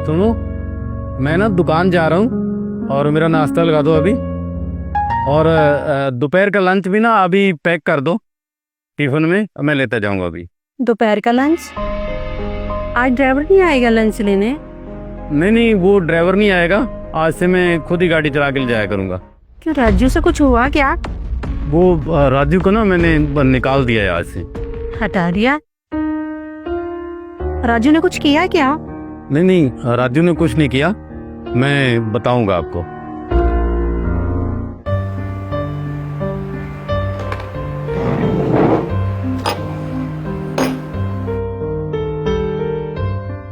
सुनो, मैं ना दुकान जा रहा हूँ और मेरा नाश्ता लगा दो अभी। और दोपहर का लंच भी ना अभी पैक कर दो टिफिन में, मैं लेता जाऊंगा अभी। दोपहर का लंच? आज ड्राइवर नहीं आएगा लंच लेने? नहीं नहीं, वो ड्राइवर नहीं आएगा, आज से मैं खुद ही गाड़ी चला के ले जाया करूंगा। क्यों, राजू से कुछ हुआ क्या? वो राजू को ना मैंने निकाल दिया है आज से। हटा दिया? राजू ने कुछ किया क्या? नहीं नहीं, राजू ने कुछ नहीं किया, मैं बताऊंगा आपको।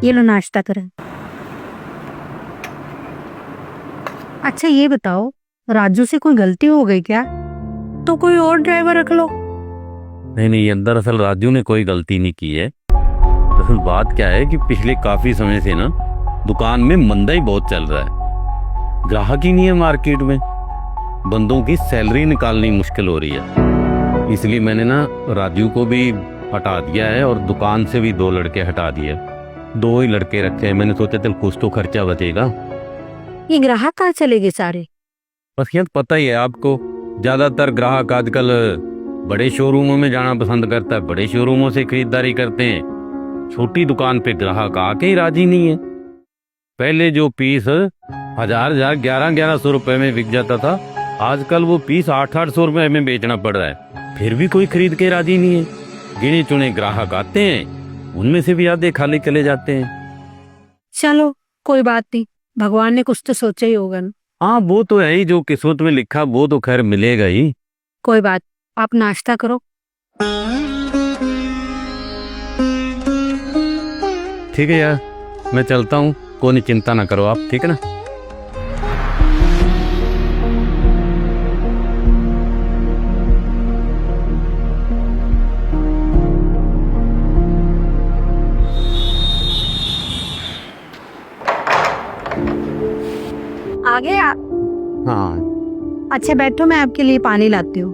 ये लो नाश्ता करें। अच्छा ये बताओ, राजू से कोई गलती हो गई क्या? तो कोई और ड्राइवर रख लो। नहीं नहीं, दरअसल राजू ने कोई गलती नहीं की है। दरअसल बात क्या है कि पिछले काफी समय से ना दुकान में मंदा बहुत चल रहा है, ग्राहक ही नहीं है मार्केट में, बंदों की सैलरी निकालनी मुश्किल हो रही है। इसलिए मैंने ना राजू को भी हटा दिया है और दुकान से भी 2 लड़के हटा दिए, 2 ही लड़के रखे हैं। मैंने सोचा चल कुछ तो खर्चा बचेगा। ये ग्राहक कहाँ चले गए सारे? बस ये पता ही है आपको, ज्यादातर ग्राहक आजकल बड़े शोरूमों में जाना पसंद करता है, बड़े शोरूमों से खरीदारी करते हैं। छोटी दुकान पे ग्राहक आके ही राजी नहीं है। पहले जो पीस 1100 रुपए में बिक जाता था, आजकल वो पीस 800 रुपए में बेचना पड़ रहा है, फिर भी कोई खरीद के राजी नहीं है। गिने चुने ग्राहक आते हैं, उनमें से भी आधे खाली चले जाते हैं। चलो कोई बात नहीं, भगवान ने कुछ तो सोचा ही होगा ना। हाँ वो तो है ही, जो किस्मत में लिखा वो तो खैर मिलेगा ही। कोई बात, आप नाश्ता करो। ठीक है यार, मैं चलता हूँ, कोई चिंता ना करो आप, ठीक है ना। आ गए आप? हाँ अच्छा बैठो, मैं आपके लिए पानी लाती हूँ।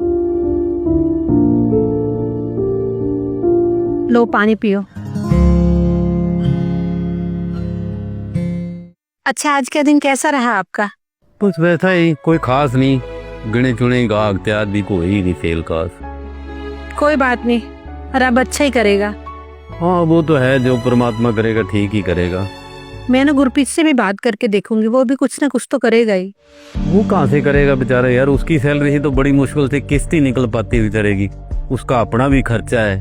लो पानी पियो। अच्छा आज का दिन कैसा रहा आपका? बस वैसा ही, कोई खास नहीं, गिने चुने गाहक त्याग भी कोई नहीं फेल खास। कोई बात नहीं, रब अच्छा ही करेगा। हाँ वो तो है, जो परमात्मा करेगा ठीक ही करेगा। मैं ना गुरप्रीत से भी बात करके देखूंगी, वो भी कुछ ना कुछ तो करेगा ही। वो कहाँ से करेगा बेचारा यार, उसकी सैलरी ही तो बड़ी मुश्किल से किस्त ही निकल पाती बेचारेगी, उसका अपना भी खर्चा है।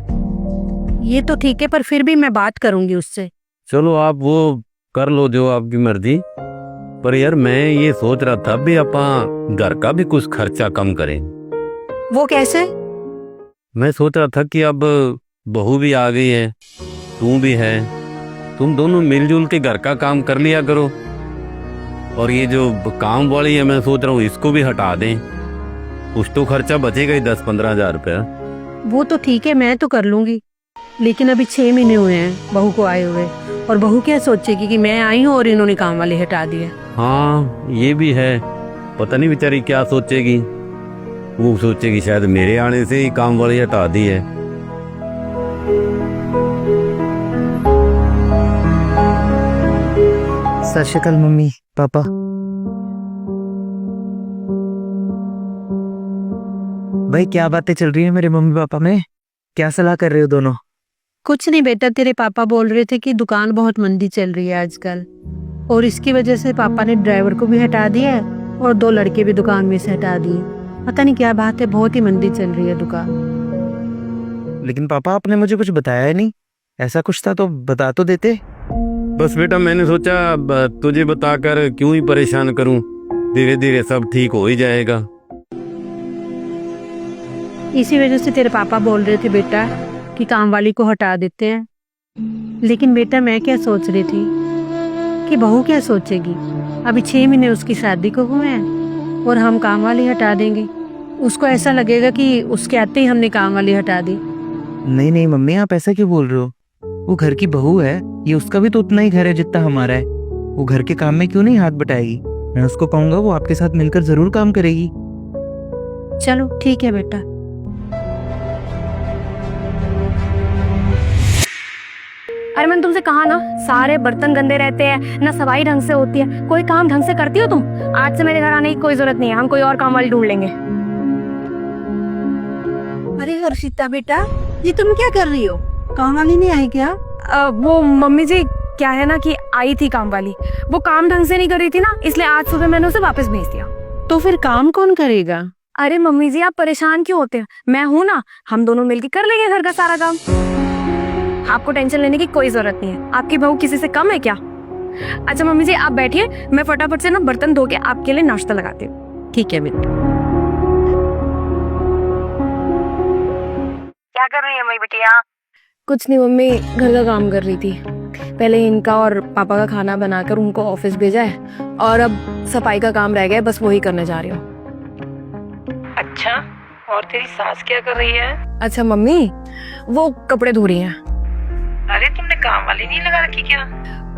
ये तो ठीक है, पर फिर भी मैं बात करूंगी उससे। चलो आप वो कर लो जो आपकी मर्जी, पर यार मैं ये सोच रहा था भी अपन घर का भी कुछ खर्चा कम करें। वो कैसे? मैं सोच रहा था कि अब बहू भी आ गई है, तू भी है, तुम दोनों मिलजुल के घर का काम कर लिया करो, और ये जो काम वाली है मैं सोच रहा हूँ इसको भी हटा दें, कुछ तो खर्चा बचेगा ही 10-15 हजार रुपया। वो तो ठीक है, मैं तो कर लूंगी, लेकिन अभी 6 महीने हुए हैं बहू को आए हुए, और बहू क्या सोचेगी कि मैं आई हूँ और इन्होंने काम वाले हटा दिए। हाँ ये भी है, पता नहीं बेचारी क्या सोचेगी, वो सोचेगी शायद मेरे आने से ही काम वाली हटा दी है। सत श्री अकाल मम्मी पापा। भाई क्या बातें चल रही है मेरे मम्मी पापा में, क्या सलाह कर रहे हो दोनों? कुछ नहीं बेटा, तेरे पापा बोल रहे थे कि दुकान बहुत मंदी चल रही है आजकल, और इसकी वजह से पापा ने ड्राइवर को भी हटा दिया है और 2 लड़के भी दुकान में से हटा दिए। पता नहीं क्या बात है, बहुत ही मंदी चल रही है दुकान। लेकिन पापा आपने मुझे कुछ बताया ही नहीं, ऐसा कुछ था तो बता तो देते। बस बेटा मैंने सोचा तुझे बताकर क्यों ही परेशान करूं, धीरे धीरे सब ठीक हो ही जाएगा। इसी वजह से तेरे पापा बोल रहे थे बेटा कि काम वाली को हटा देते हैं, लेकिन बेटा मैं क्या सोच रही थी कि बहू क्या सोचेगी। अभी 6 महीने उसकी शादी को हुए हैं और हम काम वाली हटा देंगे, उसको ऐसा लगेगा कि उसके आते ही हमने काम वाली हटा दी। नहीं नहीं मम्मी, आप ऐसा क्यों बोल रहे हो? वो घर की बहू है, ये उसका भी तो उतना ही घर है जितना हमारा है। वो घर के काम में क्यों नहीं हाथ बटाएगी? मैं उसको कहूंगा, वो आपके साथ मिलकर जरूर काम करेगी। चलो ठीक है बेटा। अरे मैंने तुमसे कहा ना, सारे बर्तन गंदे रहते हैं, ना सफाई ढंग से होती है। कोई काम ढंग से करती हो तुम? आज से मेरे घर आने की कोई जरूरत नहीं है, हम कोई और काम वाली ढूंढ लेंगे। अरे हर्षिता बेटा, ये तुम क्या कर रही हो? काम वाली नहीं आई क्या? वो मम्मी जी, क्या है ना कि आई थी काम वाली, वो काम ढंग से नहीं कर रही थी ना, इसलिए आज सुबह मैंने उसे वापस भेज दिया। तो फिर काम कौन करेगा? अरे मम्मी जी, आप परेशान क्यों होते हैं? मैं हूं ना, हम दोनों मिलकर कर लेंगे घर का सारा काम। आपको टेंशन लेने की कोई जरूरत नहीं है। आपकी बहू किसी से कम है क्या? अच्छा मम्मी जी, आप बैठिए, मैं फटाफट से ना बर्तन धो के आपके लिए नाश्ता लगाती हूँ। ठीक है बेटा। क्या कर रही है मेरी बिटिया? कुछ नहीं मम्मी, घर का काम कर रही थी। पहले इनका और पापा का खाना बनाकर उनको ऑफिस भेजा है, और अब सफाई का काम रह गया है, बस वही करने जा रही हूँ। अच्छा, और तेरी सास क्या कर रही है? अच्छा मम्मी, वो कपड़े धो रही हैं। अरे तुमने काम वाली नहीं लगा रखी क्या?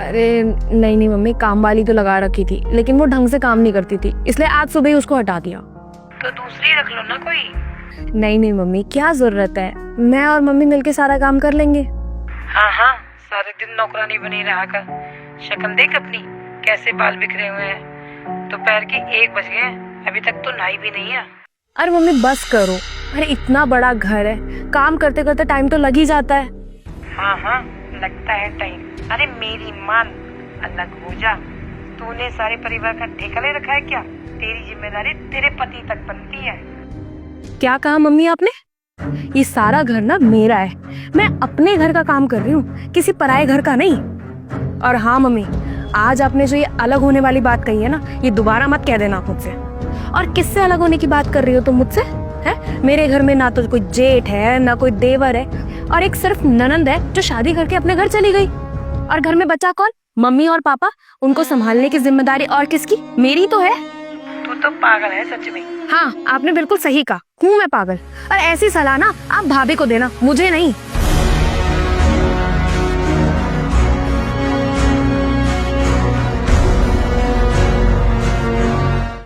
अरे नहीं नहीं मम्मी, काम वाली तो लगा रखी थी, लेकिन वो ढंग से काम नहीं करती थी, इसलिए आज सुबह ही उसको हटा दिया। तो दूसरी रख लो ना कोई। नहीं नहीं मम्मी, क्या जरूरत है, मैं और मम्मी मिलके सारा काम कर लेंगे। हाँ हाँ, सारे दिन नौकरानी बनी रहा कर। शक्ल देख अपनी, कैसे बाल बिखरे हुए हैं। दोपहर के 1 बज गए, अभी तक तो नहाई भी नहीं है। अरे मम्मी बस करो, अरे इतना बड़ा घर है, काम करते करते टाइम तो लग ही जाता है। हाँ हाँ, लगता है टाइम। अरे मेरी मान, अलग हो जा। तूने सारे परिवार का ठेका ले रखा है क्या? तेरी जिम्मेदारी तेरे पति तक बनती है। क्या कहा मम्मी आपने? ये सारा घर ना मेरा है, मैं अपने घर का काम कर रही हूँ, किसी पराये घर का नहीं। और हाँ मम्मी, आज आपने जो ये अलग होने वाली बात कही है ना, ये दोबारा मत कह देना मुझसे। और किससे अलग होने की बात कर रही हो तुम मुझसे? है, मेरे घर में ना तो कोई जेठ है, ना कोई देवर है, और एक सिर्फ ननंद है जो शादी करके अपने घर चली गई। और घर में बचा कौन? मम्मी और पापा। उनको संभालने की जिम्मेदारी और किसकी? मेरी तो है। तू तो पागल है सच में। हाँ, आपने बिल्कुल सही कहा, हूँ मैं पागल। और ऐसी सलाह ना आप भाभी को देना, मुझे नहीं।